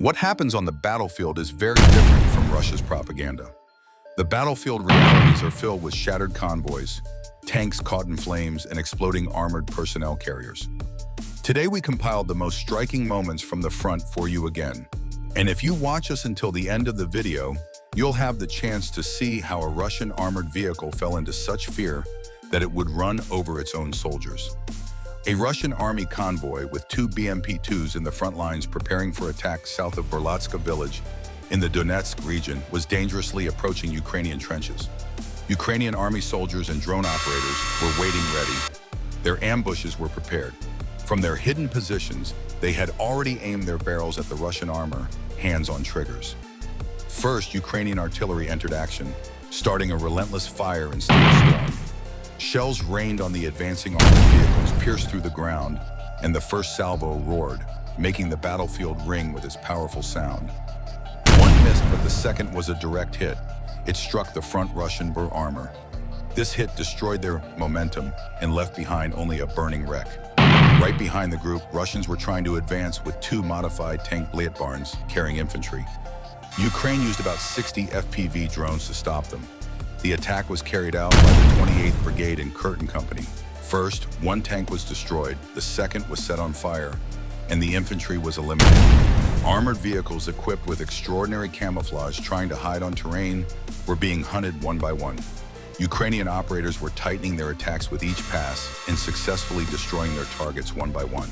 What happens on the battlefield is very different from Russia's propaganda. The battlefield realities are filled with shattered convoys, tanks caught in flames, and exploding armored personnel carriers. Today we compiled the most striking moments from the front for you again. And if you watch us until the end of the video, you'll have the chance to see how a Russian armored vehicle fell into such fear that it would run over its own soldiers. A Russian army convoy with two BMP-2s in the front lines preparing for attack south of Burlatske village in the Donetsk region was dangerously approaching Ukrainian trenches. Ukrainian army soldiers and drone operators were waiting ready. Their ambushes were prepared. From their hidden positions, they had already aimed their barrels at the Russian armor, hands on triggers. First, Ukrainian artillery entered action, starting a relentless fire in steel storm. Shells rained on the advancing armored vehicles, pierced through the ground, and the first salvo roared, making the battlefield ring with its powerful sound. One missed, but the second was a direct hit. It struck the front Russian armor. This hit destroyed their momentum and left behind only a burning wreck. Right behind the group, Russians were trying to advance with two modified tank Blitbarns carrying infantry. Ukraine used about 60 FPV drones to stop them. The attack was carried out by the 28th Brigade and Curtin Company. First, one tank was destroyed, the second was set on fire, and the infantry was eliminated. Armored vehicles equipped with extraordinary camouflage trying to hide on terrain were being hunted one by one. Ukrainian operators were tightening their attacks with each pass and successfully destroying their targets one by one.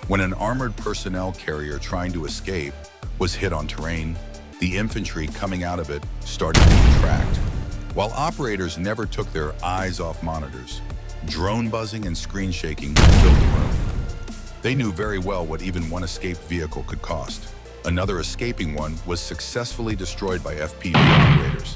When an armored personnel carrier trying to escape was hit on terrain, the infantry coming out of it started being tracked. While operators never took their eyes off monitors, drone buzzing and screen shaking filled the room. They knew very well what even one escaped vehicle could cost. Another escaping one was successfully destroyed by FPV operators.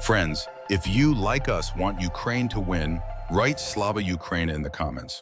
Friends, if you, like us, want Ukraine to win, write Slava Ukraine in the comments.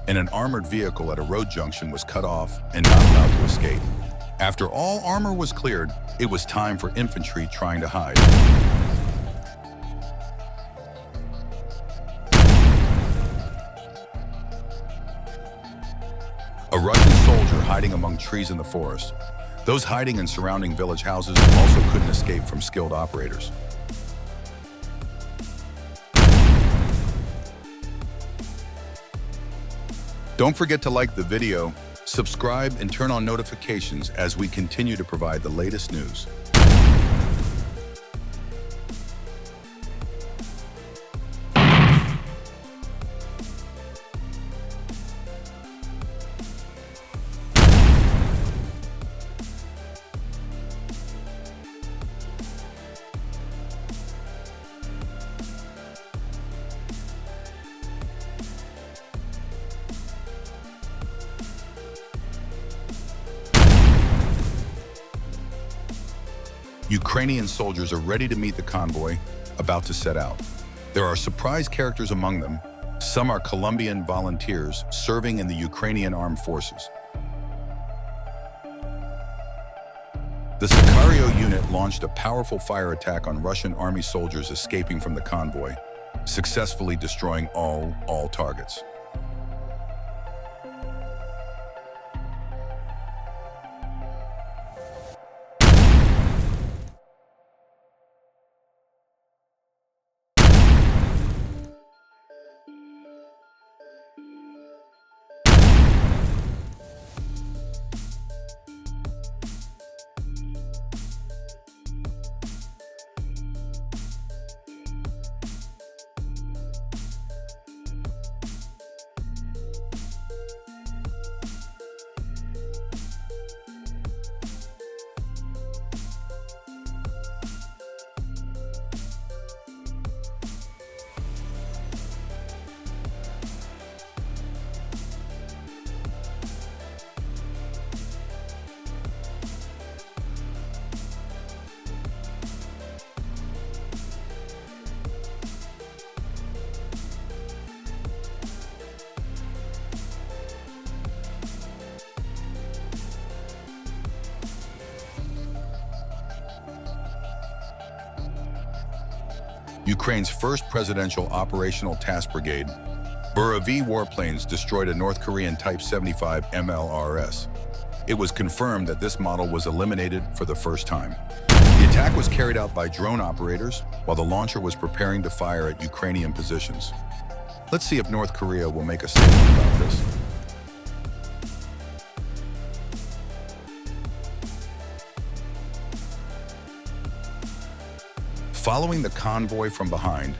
And an armored vehicle at a road junction was cut off and not allowed to escape. After all armor was cleared, it was time for infantry trying to hide. A Russian soldier hiding among trees in the forest. Those hiding in surrounding village houses also couldn't escape from skilled operators. Don't forget to like the video, subscribe, and turn on notifications as we continue to provide the latest news. Ukrainian soldiers are ready to meet the convoy, about to set out. There are surprise characters among them. Some are Colombian volunteers serving in the Ukrainian armed forces. The Sicario unit launched a powerful fire attack on Russian army soldiers escaping from the convoy, successfully destroying all targets. Ukraine's first presidential operational task brigade, Burlatske warplanes destroyed a North Korean Type 75 MLRS. It was confirmed that this model was eliminated for the first time. The attack was carried out by drone operators while the launcher was preparing to fire at Ukrainian positions. Let's see if North Korea will make a statement about this. Following the convoy from behind,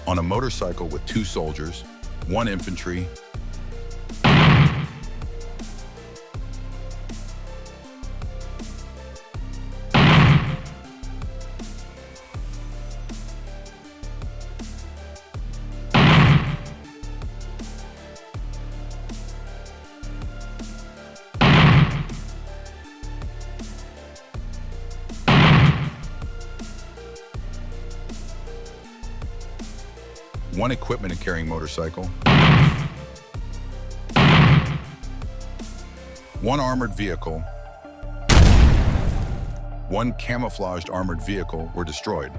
on a motorcycle with 2 soldiers, 1 infantry, one equipment carrying motorcycle, 1 armored vehicle, 1 camouflaged armored vehicle were destroyed.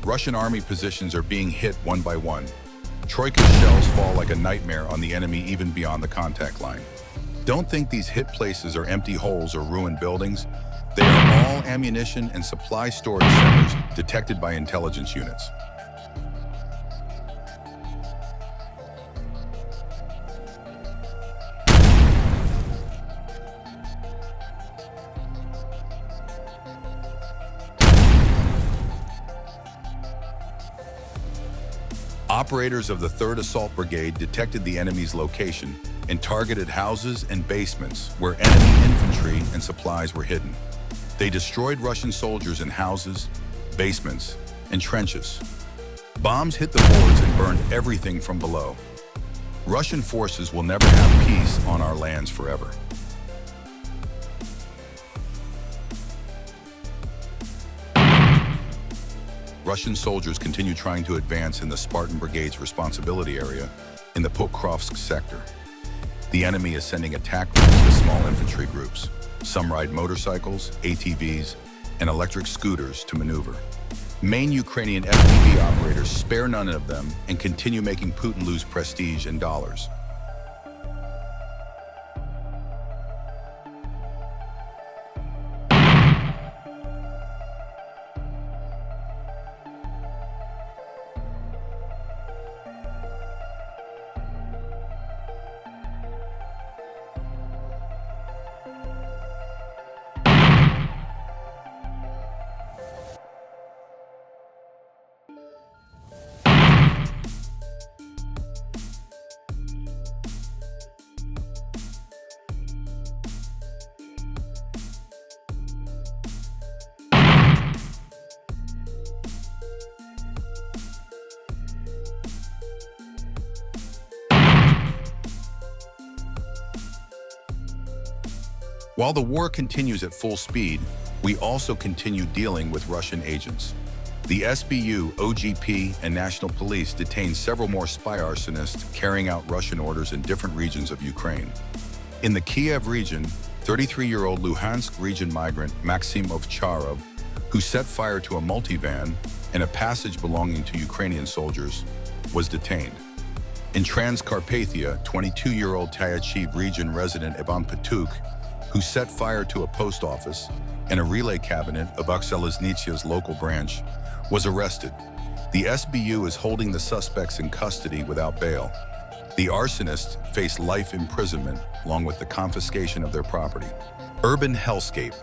Russian army positions are being hit one by one. Troika's shells fall like a nightmare on the enemy even beyond the contact line. Don't think these hit places are empty holes or ruined buildings. They are all ammunition and supply storage centers detected by intelligence units. Operators of the 3rd Assault Brigade detected the enemy's location and targeted houses and basements where enemy infantry and supplies were hidden. They destroyed Russian soldiers in houses, basements, and trenches. Bombs hit the boards and burned everything from below. Russian forces will never have peace on our lands forever. Russian soldiers continue trying to advance in the Spartan Brigade's responsibility area in the Pokrovsk sector. The enemy is sending attack groups to small infantry groups. Some ride motorcycles, ATVs, and electric scooters to maneuver. Main Ukrainian FPV operators spare none of them and continue making Putin lose prestige and dollars. While the war continues at full speed, we also continue dealing with Russian agents. The SBU, OGP, and National Police detained several more spy arsonists carrying out Russian orders in different regions of Ukraine. In the Kiev region, 33-year-old Luhansk region migrant Maxim Ovcharov, who set fire to a multivan and a passage belonging to Ukrainian soldiers, was detained. In Transcarpathia, 22-year-old Tyachiv region resident Ivan Patuk, who set fire to a post office and a relay cabinet of Ukseliznitsia's local branch, was arrested. The SBU is holding the suspects in custody without bail. The arsonists face life imprisonment along with the confiscation of their property. Urban hellscape.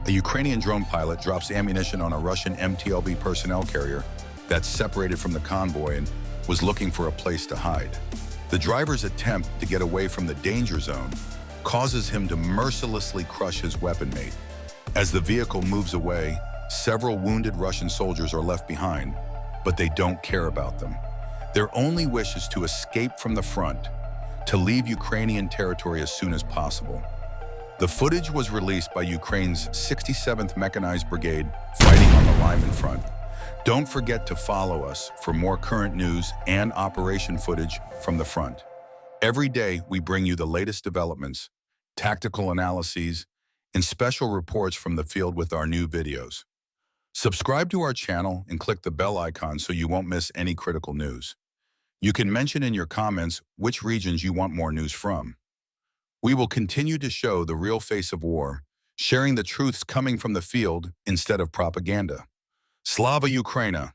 A Ukrainian drone pilot drops ammunition on a Russian MTLB personnel carrier that's separated from the convoy and was looking for a place to hide. The driver's attempt to get away from the danger zone causes him to mercilessly crush his weapon mate. As the vehicle moves away, several wounded Russian soldiers are left behind, but they don't care about them. Their only wish is to escape from the front, to leave Ukrainian territory as soon as possible. The footage was released by Ukraine's 67th Mechanized Brigade fighting on the Lyman front. Don't forget to follow us for more current news and operation footage from the front. Every day, we bring you the latest developments, tactical analyses, and special reports from the field with our new videos. Subscribe to our channel and click the bell icon so you won't miss any critical news. You can mention in your comments which regions you want more news from. We will continue to show the real face of war, sharing the truths coming from the field instead of propaganda. Slava Ukraina!